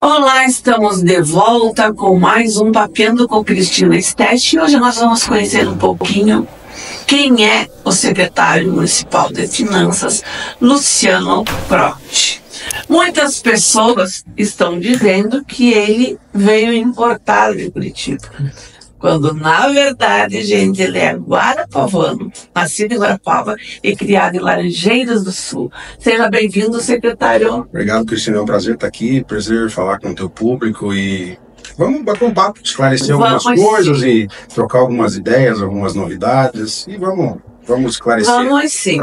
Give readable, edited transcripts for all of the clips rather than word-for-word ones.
Olá, estamos de volta com mais um Papeando com Cristina Stech e hoje nós vamos conhecer um pouquinho quem é o secretário municipal de Finanças, Luciano Protti. Muitas pessoas estão dizendo que ele veio importado de Curitiba, quando na verdade, gente, ele é guarapavano, nascido em Guarapava e criado em Laranjeiras do Sul. Seja bem-vindo, secretário. Obrigado, Cristina, é um prazer estar aqui, prazer falar com o teu público e vamos bater um papo, esclarecer algumas coisas e trocar algumas ideias, algumas novidades e vamos esclarecer. Vamos sim.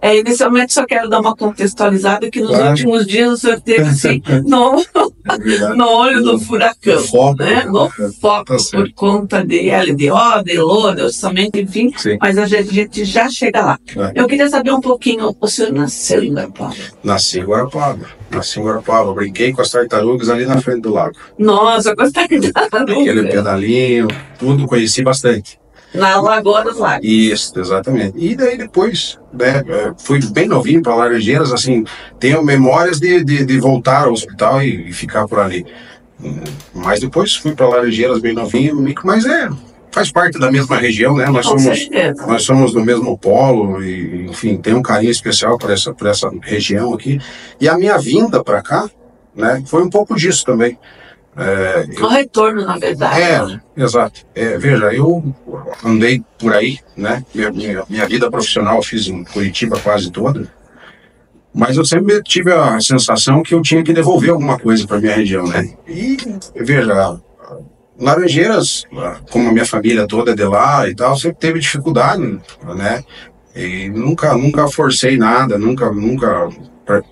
Inicialmente só quero dar uma contextualizada que nos últimos dias o senhor teve assim, no olho do furacão, no foco, por conta de LDO, de LO, de orçamento, enfim, mas a gente já chega lá. Eu queria saber um pouquinho, o senhor nasceu em Guarapava? Nasci em Guarapava, brinquei com as tartarugas ali na frente do lago. Nossa, com as tartarugas. Aquele pedalinho, tudo conheci bastante. Na Lagoa dos Lagos. Isso, exatamente. E daí depois, né, fui bem novinho para Laranjeiras, assim, tenho memórias de voltar ao hospital e ficar por ali. Mas depois fui para Laranjeiras bem novinho, mas faz parte da mesma região, né? Nós somos do mesmo polo e, enfim, tem um carinho especial por essa região aqui. E a minha vinda para cá, né, foi um pouco disso também. O retorno, na verdade. Exato. Veja, eu andei por aí, né? Minha vida profissional eu fiz em Curitiba quase toda, mas eu sempre tive a sensação que eu tinha que devolver alguma coisa para minha região, né? E, veja, Laranjeiras, como a minha família toda é de lá e tal, sempre teve dificuldade, né? E nunca forcei nada, nunca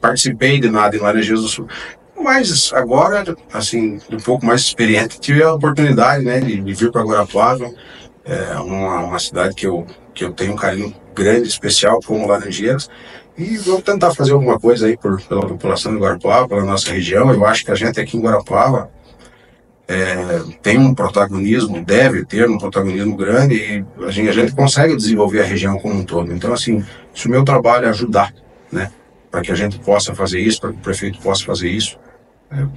participei de nada em Laranjeiras do Sul. Mas agora, assim, um pouco mais experiente, tive a oportunidade, né, de vir para Guarapava, uma cidade que eu tenho um carinho grande, especial, como Laranjeiras, e vou tentar fazer alguma coisa aí pela população de Guarapava, pela nossa região. Eu acho que a gente aqui em Guarapava tem um protagonismo, deve ter um protagonismo grande, e a gente consegue desenvolver a região como um todo. Então, assim, se o meu trabalho é ajudar, né, para que a gente possa fazer isso, para que o prefeito possa fazer isso,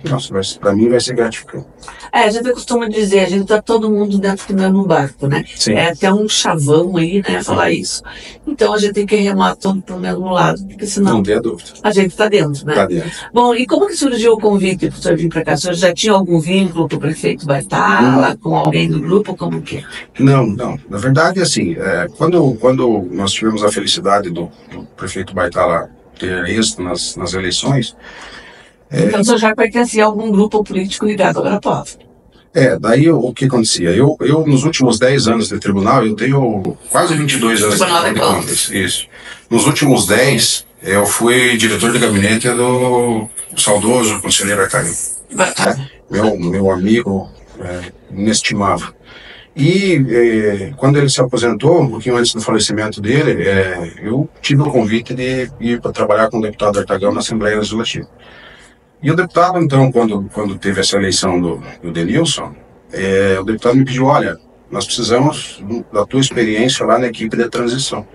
nossa, para mim vai ser gratificante. A gente costuma dizer, a gente tá todo mundo dentro do mesmo barco, né? Sim. É até um chavão aí, né, falar isso. Então a gente tem que remar todo pro mesmo lado, porque senão... Não tenha dúvida. A gente tá dentro, né? Tá dentro. Bom, e como que surgiu o convite para o senhor vir para cá? O senhor já tinha algum vínculo com o prefeito Baitala, com alguém do grupo, como que é? Não. Na verdade, assim, quando nós tivemos a felicidade do prefeito Baitala ter êxito nas eleições... Então o senhor já pertencia a algum grupo político ligado ao Guarapava? Daí o que acontecia? Eu nos últimos 10 anos de tribunal, eu tenho quase 22 anos de contas. Isso. Nos últimos 10, eu fui diretor de gabinete do saudoso conselheiro Arcaio. Meu amigo inestimável. E quando ele se aposentou, um pouquinho antes do falecimento dele, eu tive o convite de ir para trabalhar com o deputado Artagão na Assembleia Legislativa. E o deputado, então, quando teve essa eleição do Denilson, o deputado me pediu, olha, nós precisamos da tua experiência lá na equipe de transição.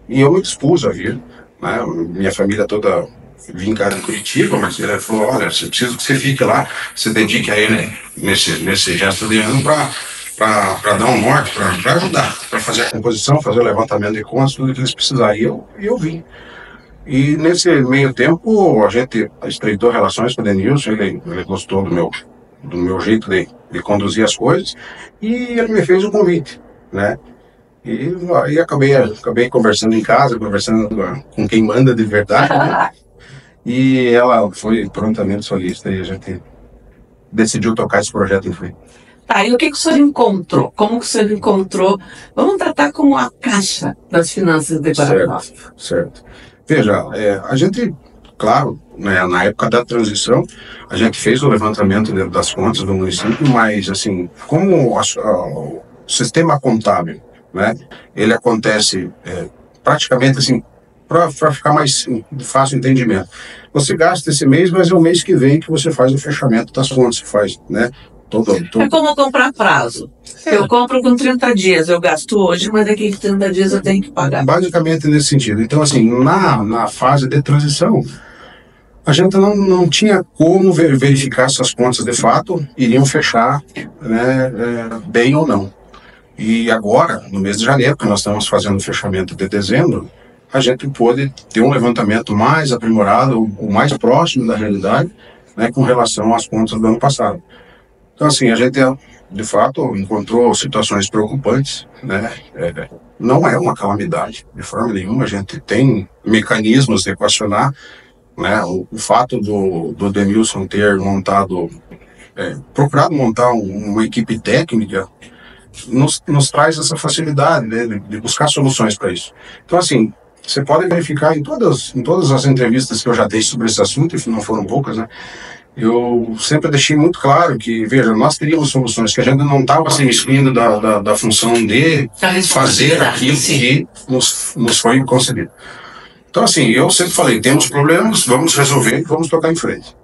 E eu me dispus a vir, né? Minha família toda vincada em Curitiba, mas ele falou, olha, você precisa que você fique lá, se dedique a ele nesse gesto de ano para dar um norte, para ajudar, para fazer a composição, fazer o levantamento de contas, tudo que eles precisariam, e eu vim. E nesse meio tempo a gente estreitou relações com o Denilson, ele gostou do meu jeito de conduzir as coisas, e ele me fez o convite, né? E aí acabei conversando em casa, conversando com quem manda de verdade, né? E ela foi prontamente solista e a gente decidiu tocar esse projeto em frente. Tá, e o que o senhor encontrou? Como que o senhor encontrou? Vamos tratar como a caixa das finanças de Guarapava. Certo. Veja, a gente, claro, né, na época da transição, a gente fez o levantamento das contas do município, mas, assim, como o sistema contábil, né, ele acontece praticamente, assim, para ficar mais de fácil entendimento. Você gasta esse mês, mas é o mês que vem que você faz o fechamento das contas, você faz, né, É como comprar prazo. Eu compro com 30 dias, eu gasto hoje, mas daqui a 30 dias eu tenho que pagar. Basicamente nesse sentido. Então, assim, na fase de transição, a gente não tinha como verificar se as contas de fato iriam fechar, né, bem ou não. E agora, no mês de janeiro, que nós estamos fazendo o fechamento de dezembro, a gente pôde ter um levantamento mais aprimorado, o mais próximo da realidade, né, com relação às contas do ano passado. Então, assim, a gente, de fato, encontrou situações preocupantes, né? Não é uma calamidade, de forma nenhuma. A gente tem mecanismos de equacionar, né? O fato do Denilson ter procurado montar uma equipe técnica nos traz essa facilidade, né, de buscar soluções para isso. Então, assim, você pode verificar em todas as entrevistas que eu já dei sobre esse assunto, e não foram poucas, né? Eu sempre deixei muito claro que, veja, nós teríamos soluções, que a gente não estava se excluindo da função de fazer aquilo que nos foi concedido. Então, assim, eu sempre falei, temos problemas, vamos resolver e vamos tocar em frente.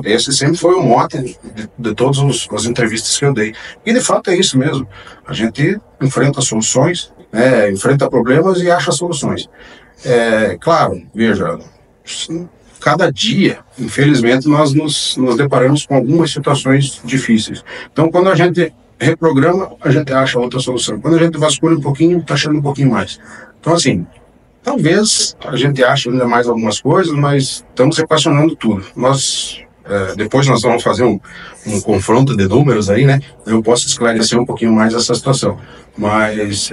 Esse sempre foi o mote de todas as entrevistas que eu dei. E, de fato, é isso mesmo. A gente enfrenta soluções, né, enfrenta problemas e acha soluções. Claro, veja, cada dia, infelizmente, nós nos deparamos com algumas situações difíceis. Então, quando a gente reprograma, a gente acha outra solução. Quando a gente vasculha um pouquinho, está achando um pouquinho mais. Então, assim, talvez a gente ache ainda mais algumas coisas, mas estamos equacionando tudo. Depois nós vamos fazer um confronto de números aí, né? Eu posso esclarecer um pouquinho mais essa situação. Mas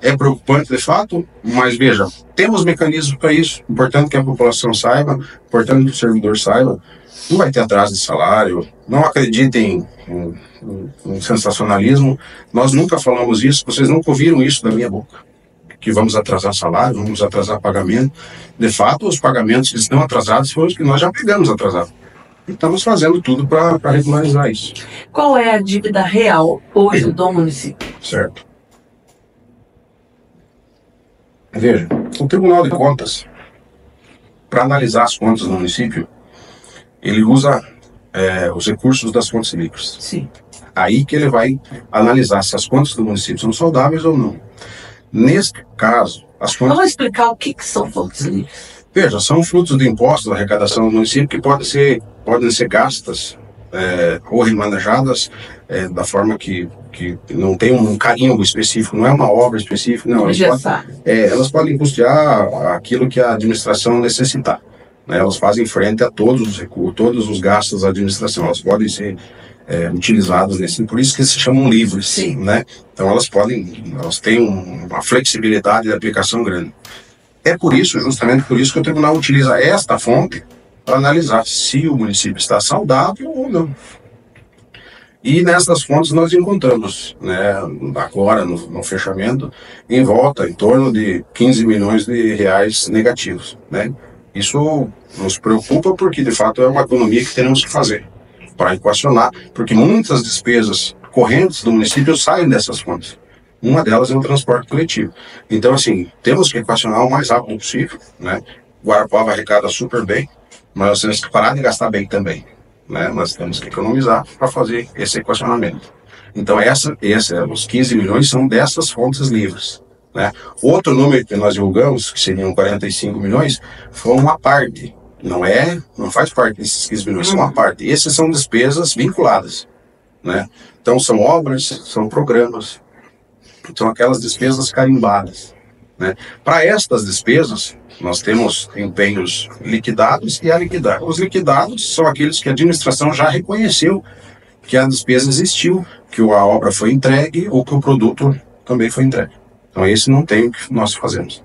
é preocupante de fato, mas veja, temos mecanismos para isso. Importante que a população saiba, importante que o servidor saiba. Não vai ter atraso de salário, não acreditem em sensacionalismo. Nós nunca falamos isso, vocês nunca ouviram isso da minha boca. Que vamos atrasar salário, vamos atrasar pagamento. De fato, os pagamentos que estão atrasados foram os que nós já pegamos atrasados. E estamos fazendo tudo para regularizar isso. Qual é a dívida real hoje do município? Certo. Veja, o Tribunal de Contas, para analisar as contas do município, ele usa os recursos das fontes livres. Sim. Aí que ele vai analisar se as contas do município são saudáveis ou não. Neste caso, as contas... Vamos explicar o que são fontes livres. Veja, são frutos de impostos da arrecadação do município que podem ser gastas ou remanejadas da forma que não tem um carimbo específico, não é uma obra específica, não. Elas podem custear aquilo que a administração necessitar. Né? Elas fazem frente a todos os recursos, todos os gastos da administração. Elas podem ser utilizadas nesse, por isso que se chamam livres. Sim. Né? Então elas têm uma flexibilidade de aplicação grande. É por isso, justamente por isso, que o tribunal utiliza esta fonte para analisar se o município está saudável ou não. E nessas fontes nós encontramos, né, agora no fechamento, em volta, em torno de 15 milhões de reais negativos. Né? Isso nos preocupa porque, de fato, é uma economia que temos que fazer para equacionar, porque muitas despesas correntes do município saem dessas fontes. Uma delas é o transporte coletivo. Então, assim, temos que equacionar o mais rápido possível, né? Guarapuava arrecada super bem, mas nós temos que parar de gastar bem também, né? Nós temos que economizar para fazer esse equacionamento. Então, os 15 milhões são dessas fontes livres, né? Outro número que nós divulgamos, que seriam 45 milhões, foi uma parte. Não faz parte desses 15 milhões, são uma parte. Essas são despesas vinculadas, né? Então, são obras, são programas, são aquelas despesas carimbadas. Né? Para estas despesas, nós temos empenhos liquidados e a liquidar. Os liquidados são aqueles que a administração já reconheceu que a despesa existiu, que a obra foi entregue ou que o produto também foi entregue. Então esse não tem o que nós fazemos.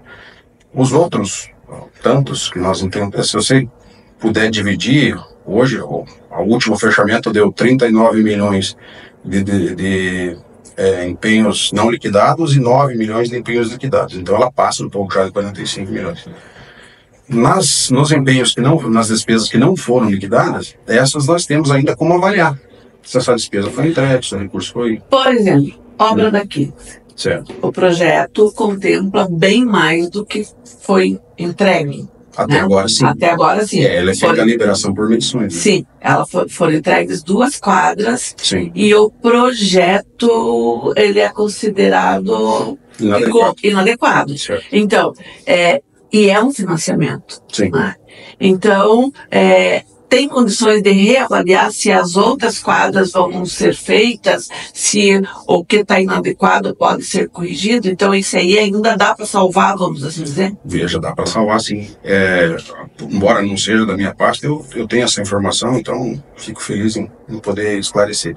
Os outros, tantos que nós entendemos, se você puder dividir, hoje o último fechamento deu 39 milhões de empenhos não liquidados e 9 milhões de empenhos liquidados. Então ela passa um pouco já de 45 milhões. Nos empenhos nas despesas que não foram liquidadas, essas nós temos ainda como avaliar se essa despesa foi entregue, se o recurso foi... Por exemplo, obra daqui. Certo. O projeto contempla bem mais do que foi entregue. Até agora, sim. Até agora, sim. Ela é feita a liberação por medições. Né? Sim, foram entregues 2 quadras. Sim. E o projeto, ele é considerado inadequado. Certo. Então, e é um financiamento. Sim. Né? Então, tem condições de reavaliar se as outras quadras vão ser feitas, se o que está inadequado pode ser corrigido. Então, isso aí ainda dá para salvar, vamos assim dizer? Veja, dá para salvar, sim. Embora não seja da minha parte, eu tenho essa informação, então fico feliz em poder esclarecer.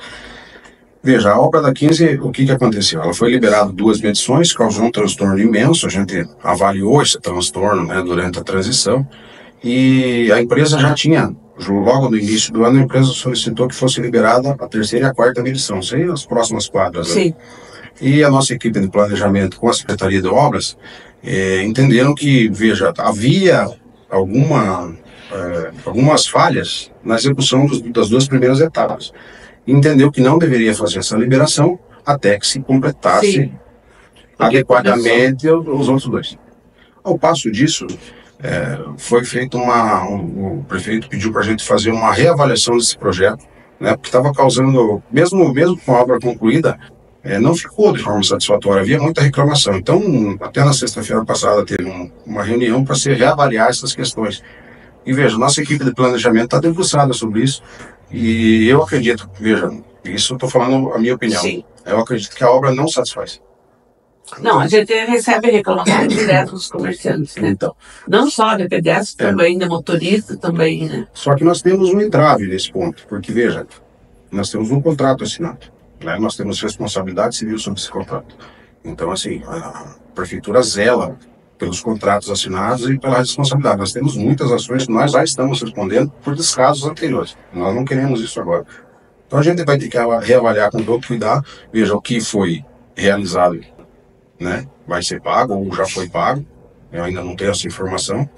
Veja, a obra da 15, o que aconteceu? Ela foi liberada 2 medições, causou um transtorno imenso, a gente avaliou esse transtorno, né, durante a transição, e a empresa já tinha, logo no início do ano, a empresa solicitou que fosse liberada a 3ª e a 4ª medição, sem as próximas quadras. Sim. Né? E a nossa equipe de planejamento com a Secretaria de Obras entenderam que, veja, havia algumas falhas na execução das 2 primeiras etapas. Entendeu que não deveria fazer essa liberação até que se completasse adequadamente os outros 2. Ao passo disso, foi feito o prefeito pediu para a gente fazer uma reavaliação desse projeto, né, porque estava causando, mesmo com a obra concluída, não ficou de forma satisfatória, havia muita reclamação. Então, até na sexta-feira passada teve uma reunião para se reavaliar essas questões. E veja, nossa equipe de planejamento está debruçada sobre isso, e eu acredito, veja, isso eu estou falando a minha opinião, Sim. Eu acredito que a obra não satisfaz. Não, a gente recebe reclamação direto dos comerciantes, né? Então, não só de pedestre, também de motorista, também, né? Só que nós temos um entrave nesse ponto, porque, veja, nós temos um contrato assinado, né? Nós temos responsabilidade civil sobre esse contrato. Então, assim, a prefeitura zela pelos contratos assinados e pela responsabilidade. Nós temos muitas ações que nós já estamos respondendo por descasos anteriores. Nós não queremos isso agora. Então, a gente vai ter que reavaliar com todo cuidado, veja o que foi realizado, né? Vai ser pago ou já foi pago, eu ainda não tenho essa informação.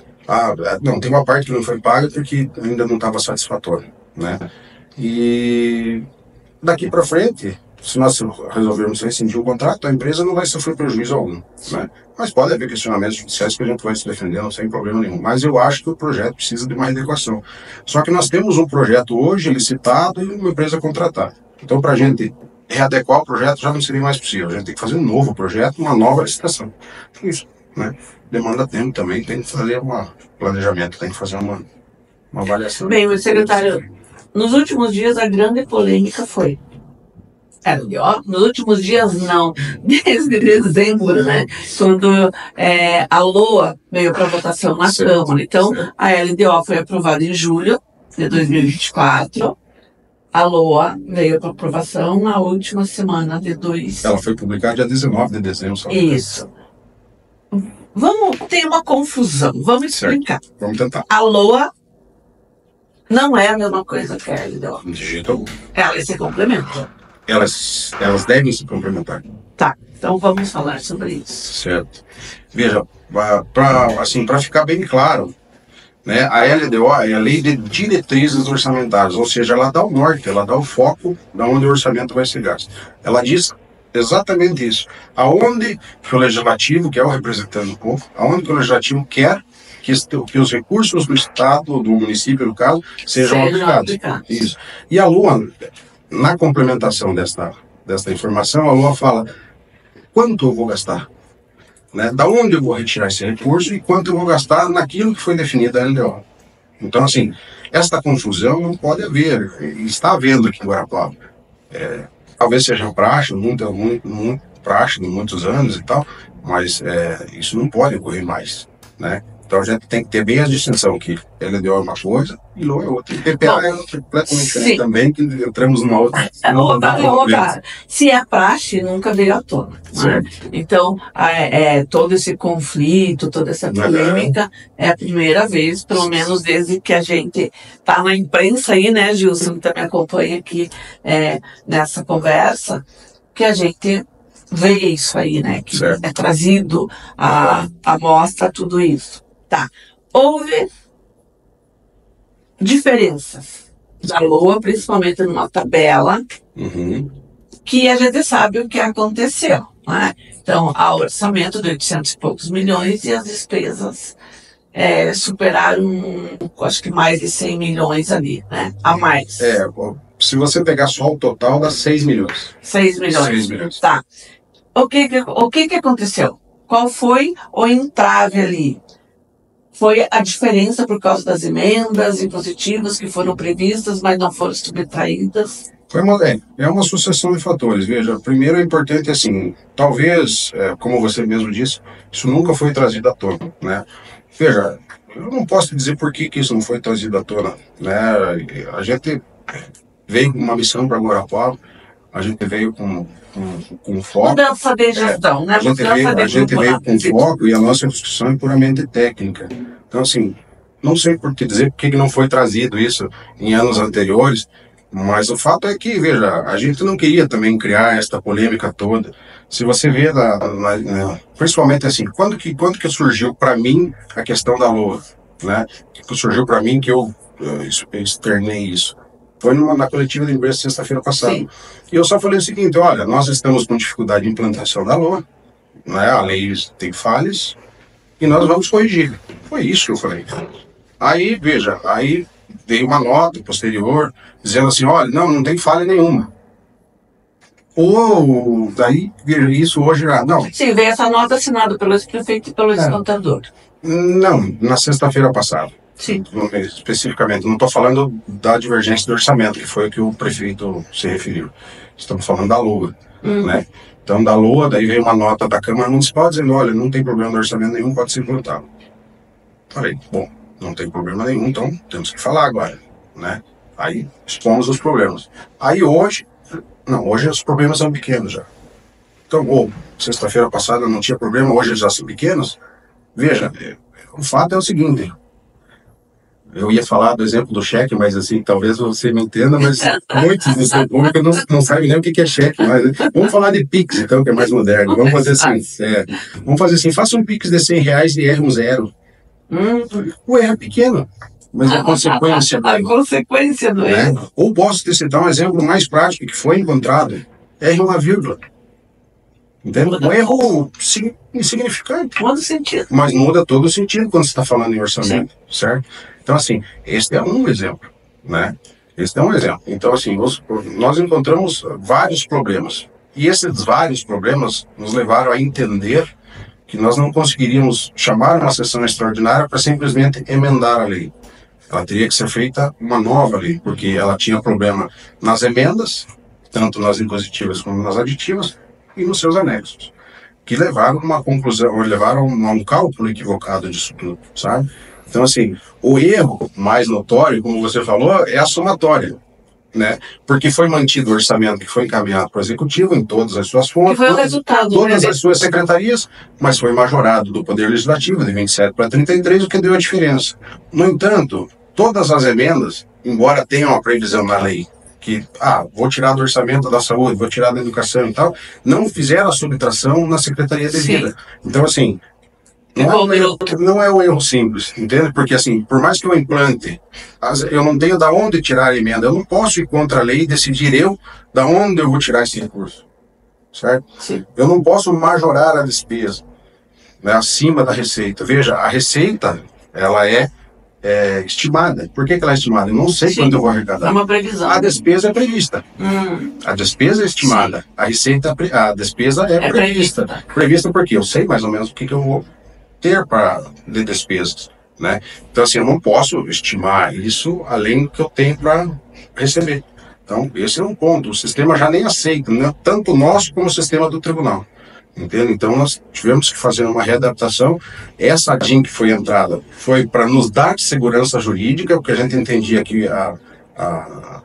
Não, tem uma parte que não foi paga porque ainda não estava satisfatório, né? E daqui para frente, se nós resolvermos rescindir o contrato, a empresa não vai sofrer prejuízo algum, né? Mas pode haver questionamentos judiciais que a gente vai se defendendo sem problema nenhum. Mas eu acho que o projeto precisa de mais adequação. Só que nós temos um projeto hoje licitado e uma empresa contratada. Então, para a gente readequar o projeto já não seria mais possível. A gente tem que fazer um novo projeto, uma nova licitação. Isso, né? Demanda tempo também, tem que fazer um planejamento, tem que fazer uma avaliação. Bem, meu secretário, nos últimos dias a grande polêmica foi LDO, nos últimos dias não, desde dezembro, né? Quando a LOA veio para votação na Câmara. Então, a LDO foi aprovada em julho de 2024. A LOA veio para aprovação na última semana de 2. Ela foi publicada dia 19 de dezembro. Isso. Tem uma confusão, vamos explicar. Certo. Vamos tentar. A LOA não é a mesma coisa que a LDO. De jeito algum. Elas se complementam. Elas devem se complementar. Tá, então vamos falar sobre isso. Certo. Veja, para ficar bem claro, né, a LDO é a Lei de Diretrizes Orçamentárias, ou seja, ela dá o norte, ela dá o foco de onde o orçamento vai ser gasto. Ela diz exatamente isso. Aonde que o legislativo, que é o representante do povo, aonde que o legislativo quer que os recursos do Estado, do município, no caso, sejam aplicados. Isso. E a LOA, na complementação desta informação, a LOA fala quanto eu vou gastar, né? Da onde eu vou retirar esse recurso e quanto eu vou gastar naquilo que foi definido a LDO. Então, assim, esta confusão não pode haver, está havendo aqui em Guarapuava. Talvez seja praxe, muito praxe de muitos anos e tal, mas isso não pode ocorrer mais, né? Então a gente tem que ter bem a distinção que LDO é uma coisa e LOA é outra. E PPA é completamente diferente também, que entramos numa outra. Se é praxe, nunca veio à tona. Né? Então, todo esse conflito, toda essa polêmica é a primeira vez, pelo menos desde que a gente está na imprensa aí, né, Gilson, que também acompanha aqui nessa conversa, que a gente vê isso aí, né, que é trazido à mostra tudo isso. Tá. Houve diferenças da LOA, principalmente numa tabela, que a gente sabe o que aconteceu, né? Então, há orçamento de 800 e poucos milhões e as despesas superaram, acho que mais de 100 milhões ali, né? A mais. Se você pegar só o total, dá 6 milhões. 6 milhões. 6 milhões. Tá. O que aconteceu? Qual foi o entrave ali? Foi a diferença por causa das emendas impositivas que foram previstas, mas não foram subtraídas? É uma sucessão de fatores. Veja, primeiro é importante assim, talvez, como você mesmo disse, isso nunca foi trazido à tona, né? Veja, eu não posso dizer por que isso não foi trazido à tona, né? A gente veio com uma missão para Guarapuava, a gente veio com foco. Mudança de gestão, né? A gente veio com foco e a nossa discussão é puramente técnica. Então, assim, não sei por que dizer por que não foi trazido isso em anos anteriores, mas o fato é que, veja, a gente não queria também criar esta polêmica toda. Se você vê, principalmente assim, quando que surgiu para mim a questão da LOA, né? Que surgiu para mim que eu externei isso. Foi na coletiva de imprensa sexta-feira passada. Sim. E eu só falei o seguinte, olha, nós estamos com dificuldade de implantação da LOA, né? A lei tem falhas e nós vamos corrigir. Foi isso que eu falei. Aí, veja, aí veio uma nota posterior dizendo assim, olha, não tem falha nenhuma. Ou daí, veja, isso hoje já, não. Sim, veio essa nota assinada pelo ex-prefeito e pelo ex-contador. Não, na sexta-feira passada. Sim. Especificamente, não estou falando da divergência do orçamento, que foi o que o prefeito se referiu. Estamos falando da LOA, né? Então, da LOA, daí veio uma nota da Câmara Municipal dizendo, olha, não tem problema de orçamento nenhum, pode ser implantado. Falei, bom, não tem problema nenhum, então temos que falar agora, né? Aí expomos os problemas. Aí hoje os problemas são pequenos já. Então, sexta-feira passada não tinha problema, hoje eles já são pequenos. Veja, o fato é o seguinte, eu ia falar do exemplo do cheque, mas assim, talvez você me entenda, mas muitos do seu público não sabem nem o que é cheque. Mas, vamos falar de Pix, então, que é mais moderno. Vamos fazer assim, faça um Pix de R$100 e erre um zero. O erro é pequeno, mas a consequência... A consequência do erro. Ou posso te citar um exemplo mais prático que foi encontrado. Erre uma vírgula. Entende? Um erro insignificante. Muda o sentido. Mas muda todo o sentido quando você está falando em orçamento, certo? Então, assim, este é um exemplo, né? Este é um exemplo. Então, assim, nós encontramos vários problemas. E esses vários problemas nos levaram a entender que nós não conseguiríamos chamar uma sessão extraordinária para simplesmente emendar a lei. Ela teria que ser feita uma nova lei, porque ela tinha problema nas emendas, tanto nas impositivas como nas aditivas, e nos seus anexos, que levaram a uma conclusão, ou levaram a um cálculo equivocado disso tudo, sabe? Então, assim, o erro mais notório, como você falou, é a somatória, né? Porque foi mantido o orçamento que foi encaminhado para o Executivo em todas as suas fontes, foi o resultado, todas as suas secretarias, mas foi majorado do Poder Legislativo de 27 para 33, o que deu a diferença. No entanto, todas as emendas, embora tenham a previsão na lei, que, vou tirar do orçamento da saúde, vou tirar da educação e tal, não fizeram a subtração na Secretaria de Vida. Então, assim, não é um erro simples, entende? Porque, assim, por mais que eu implante, eu não tenho da onde tirar a emenda, eu não posso ir contra a lei e decidir da onde eu vou tirar esse recurso, certo? Sim. Eu não posso majorar a despesa, né, acima da receita. Veja, a receita, ela é estimada. Por que ela é estimada? Eu não sei quanto eu vou arrecadar. É uma previsão. A despesa é prevista. A despesa é estimada. Sim. A despesa é prevista. Prevista porque eu sei mais ou menos o que eu vou ter de despesas, né? Então, assim, eu não posso estimar isso além do que eu tenho para receber. Então, esse é um ponto. O sistema já nem aceita, né? Tanto o nosso como o sistema do tribunal. Entende? Então, nós tivemos que fazer uma readaptação. Essa DIN que foi entrada foi para nos dar segurança jurídica, porque a gente entendia que a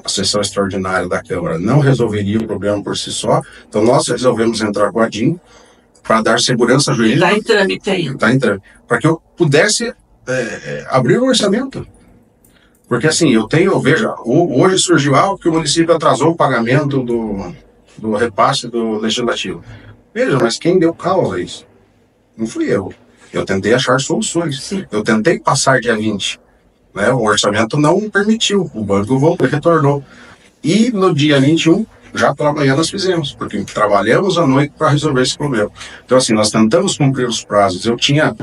sessão extraordinária da Câmara não resolveria o problema por si só. Então, nós resolvemos entrar com a DIN para dar segurança jurídica. Está em trâmite ainda. Está em trâmite. Para que eu pudesse abrir o orçamento. Porque, assim, veja, hoje surgiu algo que o município atrasou o pagamento do repasse do Legislativo. Veja, mas quem deu causa a isso? Não fui eu. Eu tentei achar soluções. Sim. Eu tentei passar dia 20. Né? O orçamento não permitiu. O banco retornou. E no dia 21, já pela manhã nós fizemos, porque trabalhamos à noite para resolver esse problema. Então, assim, nós tentamos cumprir os prazos. Eu tinha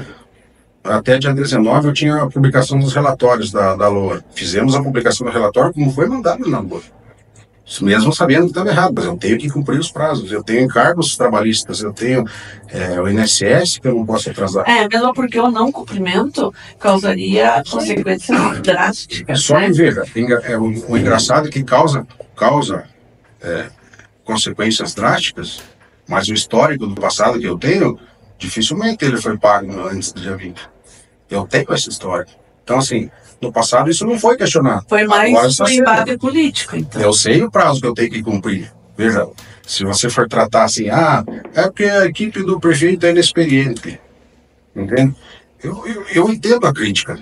até dia 19 eu tinha a publicação dos relatórios da LOA. Fizemos a publicação do relatório como foi mandado na LOA. Mesmo sabendo que estava errado, mas eu tenho que cumprir os prazos. Eu tenho encargos trabalhistas, eu tenho o INSS que eu não posso atrasar. Mesmo porque o não cumprimento causaria consequências drásticas. Só me veja, o engraçado é que causa consequências drásticas, mas o histórico do passado que eu tenho, dificilmente ele foi pago antes do dia 20. Eu tenho essa história. Então, assim, no passado isso não foi questionado. Foi mais um embate político, então. Eu sei o prazo que eu tenho que cumprir. Veja, se você for tratar assim, é porque a equipe do prefeito é inexperiente. Entende? Eu entendo a crítica.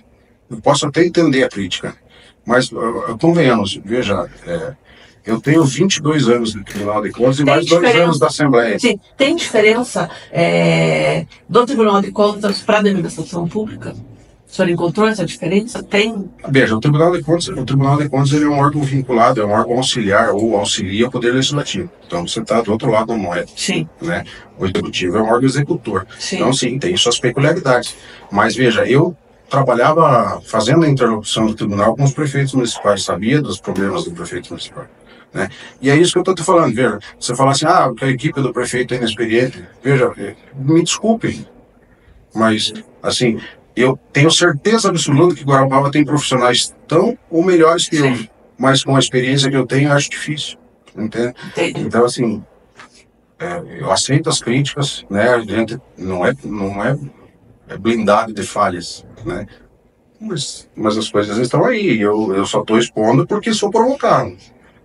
Eu posso até entender a crítica. Mas, convenhamos, veja, eu tenho 22 anos do Tribunal de Contas e mais 2 anos da Assembleia. Sim, tem diferença do Tribunal de Contas para a administração pública? O senhor encontrou essa diferença? Tem? Veja, o Tribunal de Contas ele é um órgão vinculado, é um órgão auxiliar ou auxilia o Poder Legislativo. Então você está do outro lado da moeda. Sim. Né? O Executivo é um órgão executor. Sim. Então sim, tem suas peculiaridades. Mas veja, eu trabalhava fazendo a interlocução do tribunal com os prefeitos municipais, sabia dos problemas do prefeito municipal. Né? E é isso que eu estou te falando, veja, você fala assim, que a equipe do prefeito é inexperiente, veja, me desculpem, mas, assim, eu tenho certeza absoluta que Guarapuava tem profissionais tão ou melhores que eu, mas com a experiência que eu tenho, eu acho difícil, entende? Então, assim, eu aceito as críticas, né, a gente não é blindado de falhas, né, mas as coisas estão aí, eu só estou expondo porque sou provocado.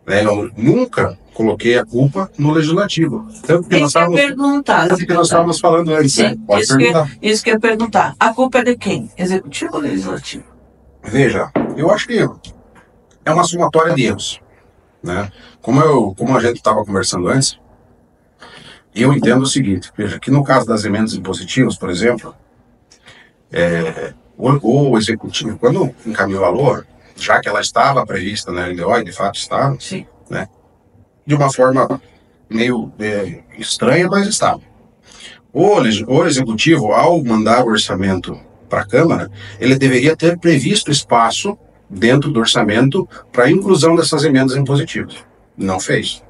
Eu nunca coloquei a culpa no legislativo. Tanto que nós estávamos falando antes. Sim, né? Pode perguntar. Isso que eu ia perguntar. A culpa é de quem? Executivo ou legislativo? Veja, eu acho que é uma somatória de erros. Né? Como a gente estava conversando antes, eu entendo o seguinte, veja, que no caso das emendas impositivas, por exemplo, o executivo, quando encaminhou a LOA, já que ela estava prevista na LDO, e de fato estava, sim, né, de uma forma meio estranha, mas estava. O executivo, ao mandar o orçamento para a Câmara, ele deveria ter previsto espaço dentro do orçamento para a inclusão dessas emendas impositivas. Não fez.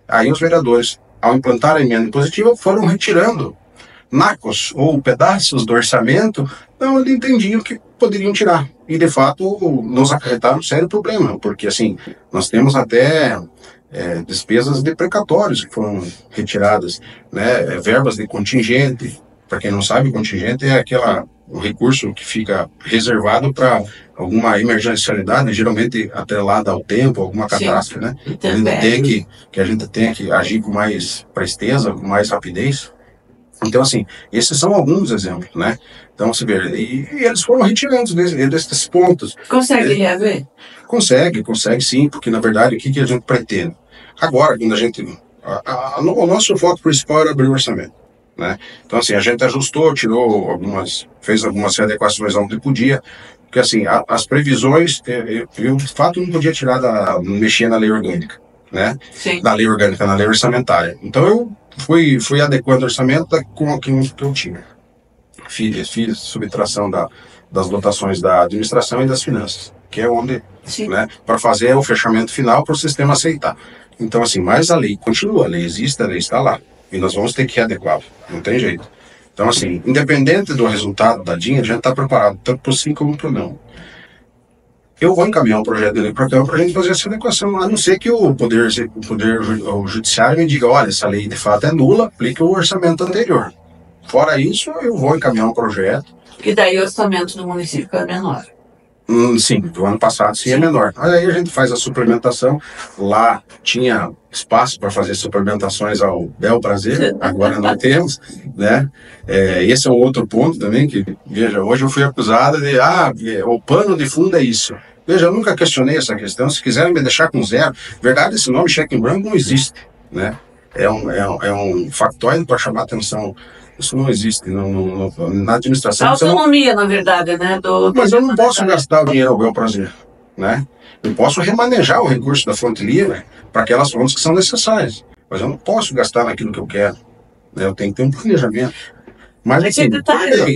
Aí os vereadores, ao implantar a emenda impositiva, foram retirando nacos ou pedaços do orçamento, então eles entendiam que poderiam tirar. E, de fato, nos acarretaram um sério problema, porque, assim, nós temos até despesas de precatórios que foram retiradas, né, verbas de contingente. Para quem não sabe, o contingente é o recurso que fica reservado para alguma emergencialidade, geralmente atrelada ao tempo, alguma catástrofe, né? Que a gente tem que agir com mais presteza, com mais rapidez. Então, assim, esses são alguns exemplos, né? Então, você vê, e eles foram retirando desses pontos. Consegue reaver? Consegue sim, porque, na verdade, o que a gente pretende? Agora, quando a gente... o nosso foco principal era abrir o orçamento, né? Então, assim, a gente ajustou, fez algumas readequações onde podia, porque, assim, as previsões, eu, de fato, não podia mexer na lei orgânica, né? Sim. Da lei orgânica, na lei orçamentária. Então, eu fui adequando o orçamento com aquilo que eu tinha. Fiz subtração das dotações da administração e das finanças, que é onde, né, para fazer o fechamento final para o sistema aceitar. Então, assim, mas a lei continua, a lei existe, a lei está lá, e nós vamos ter que readequar, não tem jeito. Então, assim, independente do resultado da DIN, a gente está preparado, tanto para o sim como para o não. Eu vou encaminhar um projeto de lei para a Câmara para a gente fazer essa adequação, a não ser que o Judiciário me diga, olha, essa lei de fato é nula, aplique o orçamento anterior. Fora isso, eu vou encaminhar um projeto. E daí o orçamento do município é menor? Sim, do ano passado sim é menor. Mas aí a gente faz a suplementação. Lá tinha espaço para fazer suplementações ao bel prazer, agora não temos, né? Esse é um outro ponto também, que, veja, hoje eu fui acusado de, o pano de fundo é isso. Veja, eu nunca questionei essa questão, se quiserem me deixar com zero, verdade, esse nome cheque em branco não existe, né? É um factóide para chamar atenção. Isso não existe na administração. A autonomia, na verdade, né? Mas eu não posso gastar o dinheiro ao bel prazer, né? Eu posso remanejar o recurso da fonte livre para aquelas fontes que são necessárias, mas eu não posso gastar naquilo que eu quero, né? Eu tenho que ter um planejamento. Mas assim,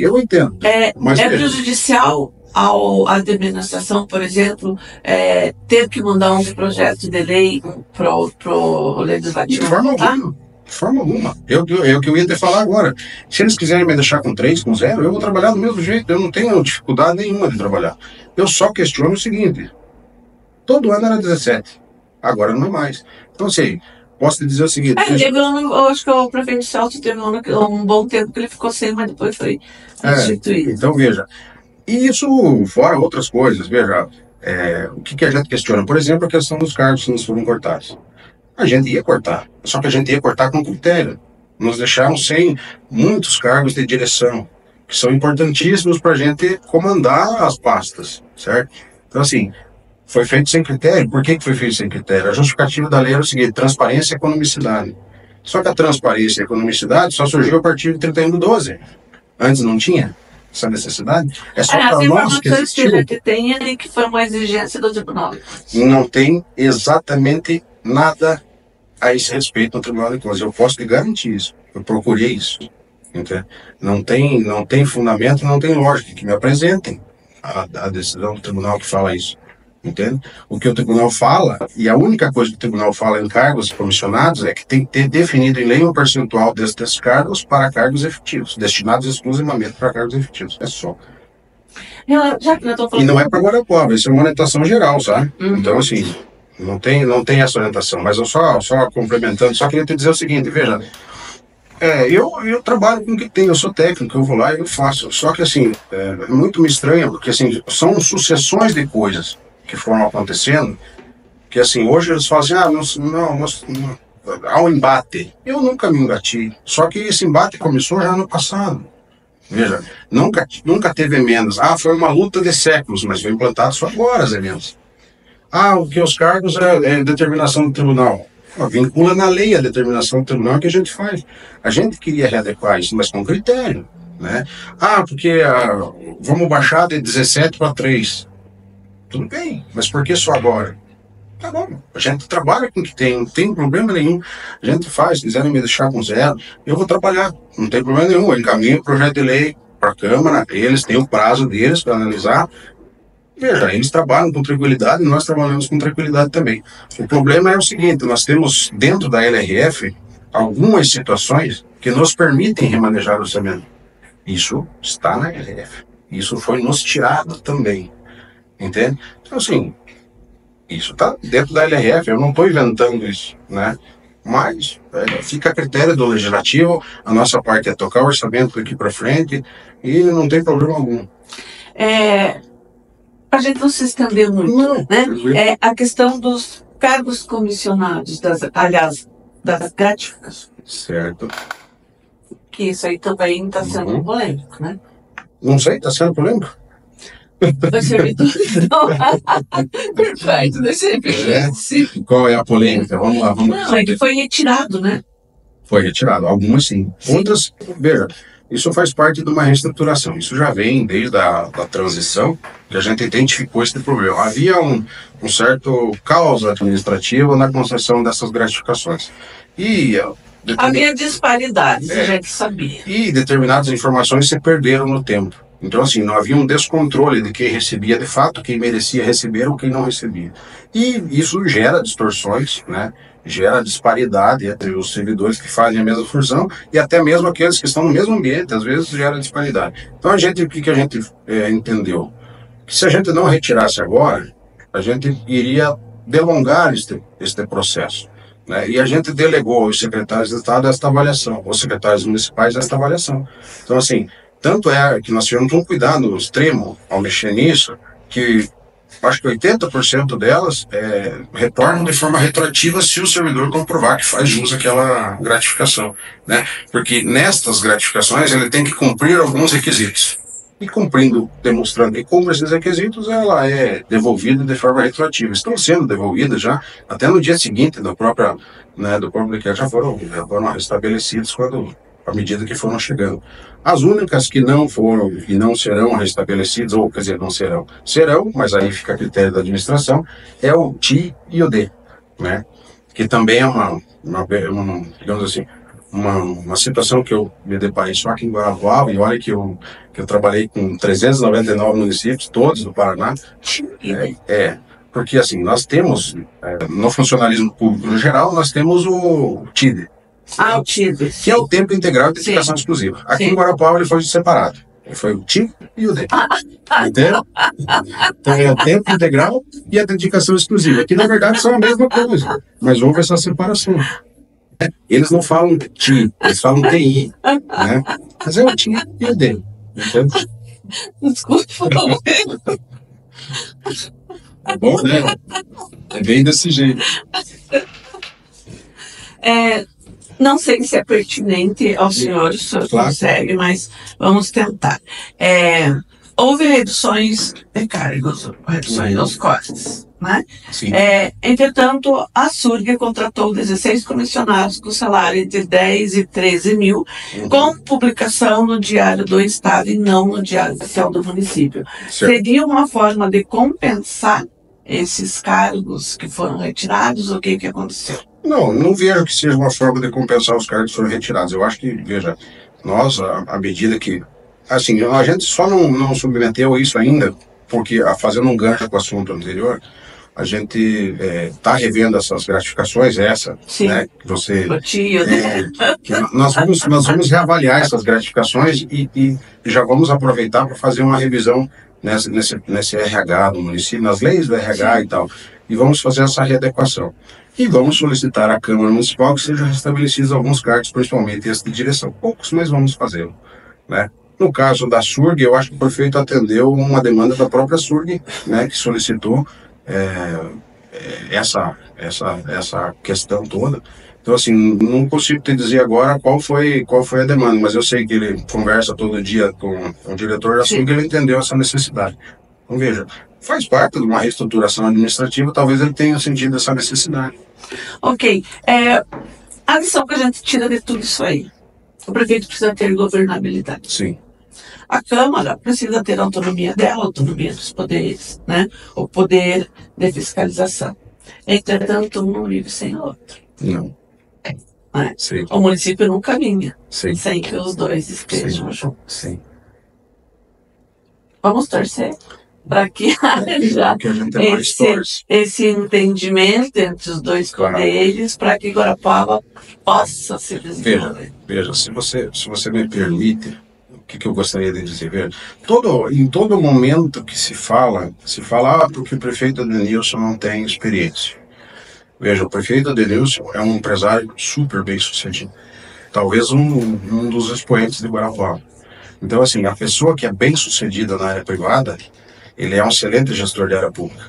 eu entendo. Mas é prejudicial à administração, por exemplo, ter que mandar um projeto de lei pro legislativo? De forma alguma. De forma alguma. É o que eu ia te falar agora. Se eles quiserem me deixar com 3, com 0, eu vou trabalhar do mesmo jeito. Eu não tenho dificuldade nenhuma de trabalhar. Eu só questiono o seguinte: todo ano era 17. Agora não é mais. Então, assim, posso te dizer o seguinte... eu acho que o prefeito Celso teve um bom tempo que ele ficou sem, mas depois foi substituído. Então, veja. E isso, fora outras coisas, veja, o que a gente questiona? Por exemplo, a questão dos cargos que nos foram cortados. A gente ia cortar, só que a gente ia cortar com critério. Nos deixaram sem muitos cargos de direção, que são importantíssimos para a gente comandar as pastas, certo? Então, assim, foi feito sem critério. Por que foi feito sem critério? A justificativa da lei era o seguinte: transparência e economicidade. Só que a transparência e a economicidade só surgiu a partir de 31/12. Antes não tinha essa necessidade. É só para nós que existiu. A gente tem é que foi uma exigência do tribunal. Não tem exatamente nada a esse respeito no Tribunal de Contas. Eu posso te garantir isso. Eu procurei isso. Entende? Não tem fundamento, não tem lógica que me apresentem a decisão do tribunal que fala isso. Entende? O que o tribunal fala, e a única coisa que o tribunal fala em cargos comissionados, é que tem que ter definido em lei um percentual desses cargos para cargos efetivos, destinados exclusivamente para cargos efetivos. É só. Já que eu tô falando... E não é para Guarapuava, isso é uma orientação geral, sabe? Então, assim, não tem essa orientação. Mas eu só complementando, só queria te dizer o seguinte: veja, eu trabalho com o que tem, eu sou técnico, eu vou lá e eu faço. Só que, assim, muito me estranha, porque, assim, são sucessões de coisas que foram acontecendo, que, assim, hoje eles falam assim: não, há um embate. Eu nunca me embati, só que esse embate começou já no passado. Veja, nunca teve emendas. Foi uma luta de séculos, mas foi implantado só agora as emendas. O que os cargos é determinação do tribunal. Vincula na lei a determinação do tribunal que a gente faz. A gente queria readequar isso, mas com critério, né? Porque vamos baixar de 17 para 3. Tudo bem, mas por que só agora? Tá bom, a gente trabalha com o que tem, não tem problema nenhum. A gente faz, se quiserem me deixar com 0, eu vou trabalhar, não tem problema nenhum. Eu encaminho o projeto de lei para a Câmara, eles têm o prazo deles para analisar. Veja, eles trabalham com tranquilidade e nós trabalhamos com tranquilidade também. O problema é o seguinte: nós temos dentro da LRF algumas situações que nos permitem remanejar o orçamento. Isso está na LRF. Isso foi nos tirado também. Entende? Então, assim, isso está dentro da LRF, eu não estou inventando isso, né? Mas fica a critério do legislativo, a nossa parte é tocar o orçamento daqui para frente e não tem problema algum. Para a gente não se estender muito, né? A questão dos cargos comissionados, das gratificações. Certo. Que isso aí também está sendo polêmico, né? Não sei, está sendo polêmico? Dos servidores, não. Perfeito, dos servidores. Qual é a polêmica? Vamos lá. Não, é que foi retirado, né? Foi retirado, algumas sim. Outras, veja, isso faz parte de uma reestruturação. Isso já vem desde a transição, que a gente identificou esse problema. Havia um certo caos administrativo na concessão dessas gratificações. Havia disparidades, a gente sabia. E determinadas informações se perderam no tempo. Então, assim, não havia um descontrole de quem recebia de fato, quem merecia receber ou quem não recebia. E isso gera distorções, né? Gera disparidade entre os servidores que fazem a mesma função e até mesmo aqueles que estão no mesmo ambiente, às vezes gera disparidade. Então, o que a gente entendeu? Que se a gente não retirasse agora, a gente iria delongar este processo. Né? E a gente delegou aos secretários de Estado esta avaliação, aos secretários municipais esta avaliação. Então, assim, tanto é que nós tivemos um cuidado extremo ao mexer nisso, que acho que 80% delas retornam de forma retroativa se o servidor comprovar que faz jus àquela gratificação. Né? Porque nestas gratificações ele tem que cumprir alguns requisitos. E cumprindo, demonstrando que cumpre esses requisitos, ela é devolvida de forma retroativa. Estão sendo devolvidas já, até no dia seguinte do próprio decreto, já foram restabelecidos à medida que foram chegando. As únicas que não foram e não serão restabelecidas, ou quer dizer, não serão, mas aí fica a critério da administração, é o TI e o D, né? Que também é digamos assim, uma situação que eu me deparei só aqui em Guarapuava, e olha que eu trabalhei com 399 municípios, todos do Paraná. Porque assim, nós temos, no funcionalismo público no geral, nós temos o TIDE. O TIDE. Que é o Tempo Integral de Dedicação Exclusiva. Aqui em Guarapuava ele foi separado. Foi o TIDE e o DE. Entendeu? Então é o Tempo Integral e a Dedicação Exclusiva, que na verdade são a mesma coisa, mas houve essa separação. Eles não falam TI, eles falam TI, né? Mas é o TI e o D. Entendeu? Desculpa. É bom, né? É bem desse jeito. Não sei se é pertinente ao senhor, se o senhor consegue, mas vamos tentar. Houve reduções de cargos, reduções nos costes, né? Sim. Entretanto, a SURG contratou 16 comissionados com salário entre 10 e 13 mil, com publicação no Diário do Estado e não no Diário Oficial do município. Certo. Seria uma forma de compensar esses cargos que foram retirados? O que aconteceu? Não vejo que seja uma forma de compensar os cargos que foram retirados. Eu acho que, veja, nós, à medida que... Assim, a gente só não submeteu isso ainda, porque, fazendo um gancho com o assunto anterior, a gente está revendo essas gratificações, né, que você... que nós vamos reavaliar essas gratificações e já vamos aproveitar para fazer uma revisão nesse RH do município, nas leis do RH e tal, e vamos fazer essa readequação. E vamos solicitar à Câmara Municipal que sejam restabelecidos alguns cargos, principalmente esse de direção. Poucos, mas vamos fazê-lo, né? No caso da SURG, eu acho que o prefeito atendeu uma demanda da própria SURG, né, que solicitou essa questão toda. Então, assim, não consigo te dizer agora qual foi a demanda, mas eu sei que ele conversa todo dia com o diretor da SURG e ele entendeu essa necessidade. Então, veja, faz parte de uma reestruturação administrativa, talvez ele tenha sentido essa necessidade. Ok. A lição que a gente tira de tudo isso aí, o prefeito precisa ter governabilidade. Sim. A Câmara precisa ter a autonomia dela, a autonomia dos poderes, né? O poder de fiscalização. Entretanto, um não vive sem o outro. Não. Né? Sim. O município não caminha sem que os dois estejam juntos. Sim. Vamos torcer para que haja esse entendimento entre os dois poderes, para que Guarapuava possa se desenvolver. Veja, se você me permite, o que eu gostaria de dizer? Em todo momento que se fala porque o prefeito Edenilson não tem experiência. Veja, o prefeito Edenilson é um empresário super bem sucedido. Talvez um dos expoentes de Guarapuava. Então, assim, a pessoa que é bem sucedida na área privada, ele é um excelente gestor de área pública,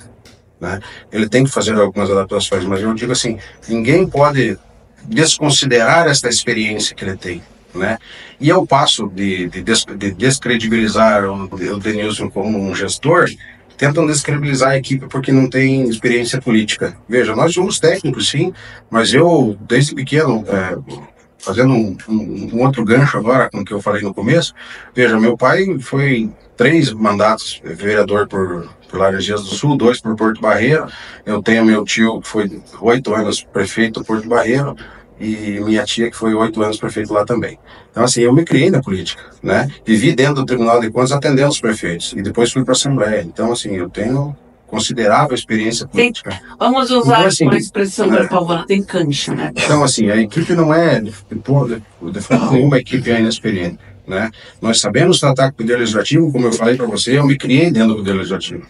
né? Ele tem que fazer algumas adaptações, mas eu digo assim, ninguém pode desconsiderar esta experiência que ele tem, né? E ao passo de descredibilizar o Denilson como um gestor, tentam descredibilizar a equipe porque não tem experiência política. Veja, nós somos técnicos, sim, mas eu, desde pequeno, fazendo um outro gancho agora com o que eu falei no começo, veja, meu pai foi 3 mandatos vereador por Laranjeiras do Sul, 2 por Porto Barreiro. Eu tenho meu tio que foi 8 anos prefeito do Porto Barreiro e minha tia que foi 8 anos prefeito lá também. Então, assim, eu me criei na política, né? Vivi dentro do Tribunal de Contas atendendo os prefeitos e depois fui para a Assembleia. Então, assim, eu tenho considerável experiência política. Vamos usar então, assim, uma expressão guarapavana, tem cancha, né? Então, assim, a equipe não é, de forma nenhuma, a equipe é inexperiente, né? Nós sabemos tratar com o Poder Legislativo, como eu falei para você, eu me criei dentro do Poder Legislativo,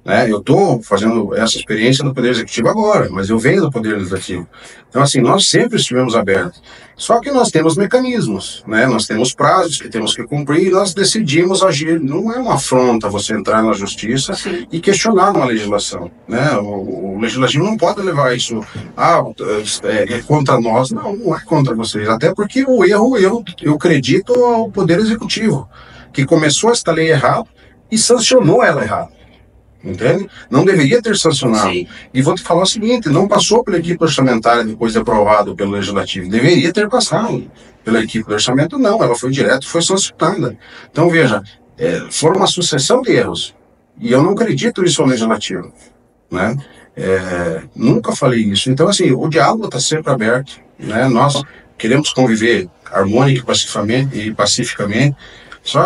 né? Eu estou fazendo essa experiência no Poder Executivo agora, mas eu venho do Poder Legislativo. Então, assim, nós sempre estivemos abertos. Só que nós temos mecanismos, né? Nós temos prazos que temos que cumprir e nós decidimos agir. Não é uma afronta você entrar na justiça e questionar uma legislação, né? O legislativo não pode levar isso, é contra nós. Não é contra vocês. Até porque o erro, eu acredito ao Poder Executivo, que começou esta lei errada e sancionou ela errada. Entende? Não deveria ter sancionado. Sim. E vou te falar o seguinte, não passou pela equipe orçamentária depois de aprovado pelo Legislativo. Deveria ter passado pela equipe do orçamento, não. Ela foi direto, foi sancionada. Então, veja, foi uma sucessão de erros. E eu não acredito isso ao Legislativo, né? Nunca falei isso. Então, assim, o diálogo está sempre aberto, né? Nós queremos conviver harmônica e pacificamente. Só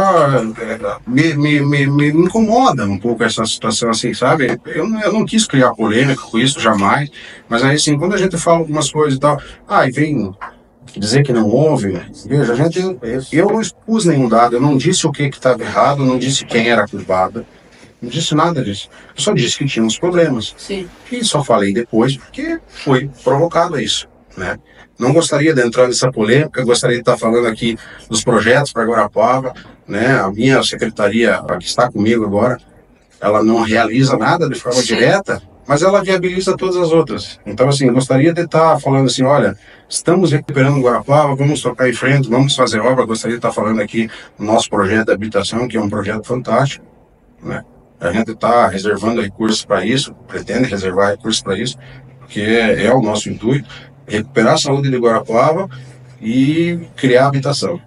me incomoda um pouco essa situação, assim, sabe? Eu não quis criar polêmica com isso, jamais. Mas aí, assim, quando a gente fala algumas coisas e tal, e vem dizer que não houve, veja, eu não expus nenhum dado, eu não disse o que estava errado, não disse quem era culpado, não disse nada disso. Eu só disse que tinha uns problemas. Sim. E só falei depois porque foi provocado isso, né? Não gostaria de entrar nessa polêmica, gostaria de estar falando aqui dos projetos para Guarapuava, né? A minha secretaria, a que está comigo agora, ela não realiza nada de forma direta, mas ela viabiliza todas as outras. Então, assim, gostaria de estar falando assim, olha, estamos recuperando Guarapuava, vamos tocar em frente, vamos fazer obra. Gostaria de estar falando aqui do nosso projeto de habitação, que é um projeto fantástico, né? A gente está reservando recursos para isso, pretende reservar recursos para isso, porque é o nosso intuito, recuperar a saúde de Guarapuava e criar habitação.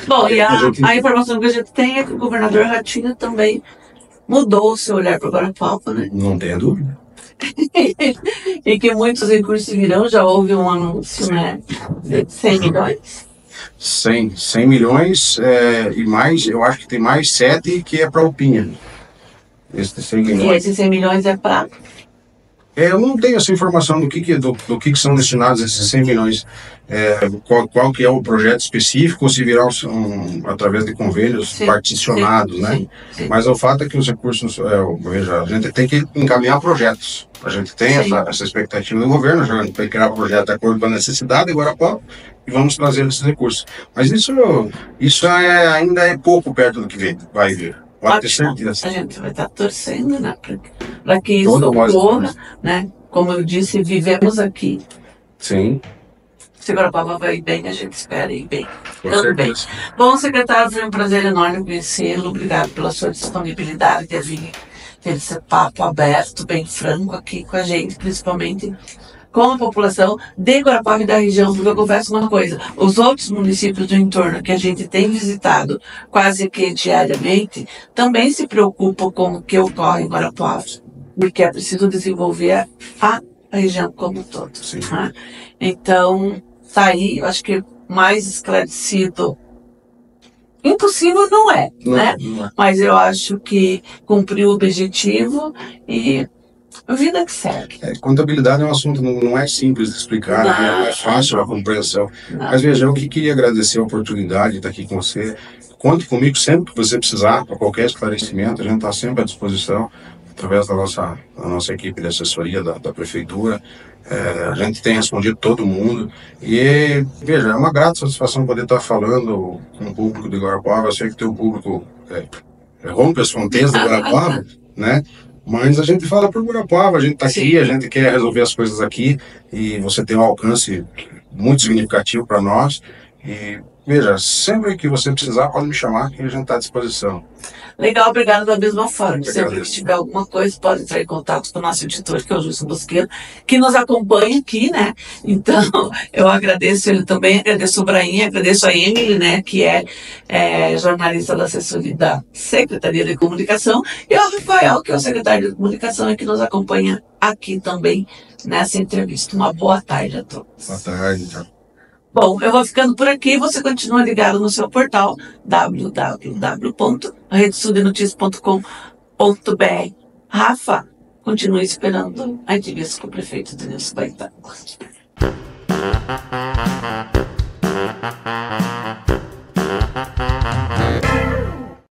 Bom, e a informação que a gente tem é que o governador Ratinho também mudou o seu olhar para Guarapuava, né? Não tenha dúvida. E que muitos recursos virão, já houve um anúncio, né? De 100 milhões. 100 milhões e mais, eu acho que tem mais 7 que é para o Pinha. Esses 100 milhões. E esses 100 milhões é para... Eu não tenho essa informação do que são destinados esses 100 milhões. Qual que é o projeto específico, ou se virá através de convênios particionados, né? Sim. Mas o fato é que os recursos, veja, a gente tem que encaminhar projetos. A gente tem essa expectativa do governo, a gente vai criar projeto de acordo com a necessidade de Guarapuava e vamos trazer esses recursos. Mas isso ainda é pouco perto do que vai vir. Pode ter certeza. A gente vai estar torcendo, né, para que isso ocorra, né? Como eu disse, vivemos aqui. Sim. Se Guarapuava vai bem, a gente espera ir bem. Também. Bom, secretário, foi um prazer enorme conhecê-lo. Obrigado pela sua disponibilidade de vir ter esse papo aberto, bem franco aqui com a gente, principalmente com a população de Guarapuava e da região, porque eu confesso uma coisa, os outros municípios do entorno que a gente tem visitado quase que diariamente, também se preocupam com o que ocorre em Guarapuava, porque é preciso desenvolver a região como um todo. Né? Então, tá aí, eu acho que mais esclarecido, impossível não é, né? Não é. Mas eu acho que cumpriu o objetivo e a vida que segue. Contabilidade é um assunto não é simples de explicar, não é fácil a compreensão. Mas veja, eu que queria agradecer a oportunidade de estar aqui com você. Conte comigo sempre que você precisar, para qualquer esclarecimento, a gente está sempre à disposição, através da nossa equipe de assessoria da prefeitura. A gente tem respondido todo mundo. E, veja, é uma grata satisfação poder estar falando com o público de Guarapuava. Eu sei que o teu público rompe as fronteiras de Guarapuava, né? Mas a gente fala por Guarapuava, a gente está aqui, a gente quer resolver as coisas aqui e você tem um alcance muito significativo para nós. E veja, sempre que você precisar, pode me chamar que a gente está à disposição. Legal, obrigado da mesma forma. Sempre que tiver alguma coisa, pode entrar em contato com o nosso editor, que é o Justo Bosqueiro, que nos acompanha aqui, né? Então, eu agradeço ele também, agradeço o Brainha, agradeço a Emily, né, que é jornalista da assessoria da Secretaria de Comunicação, e ao Rafael, que é o secretário de Comunicação, e que nos acompanha aqui também nessa entrevista. Uma boa tarde a todos. Boa tarde, tchau. Bom, eu vou ficando por aqui. Você continua ligado no seu portal www.redesudenoticia.com.br. Rafa, continue esperando a entrevista com o prefeito Denilson Baita.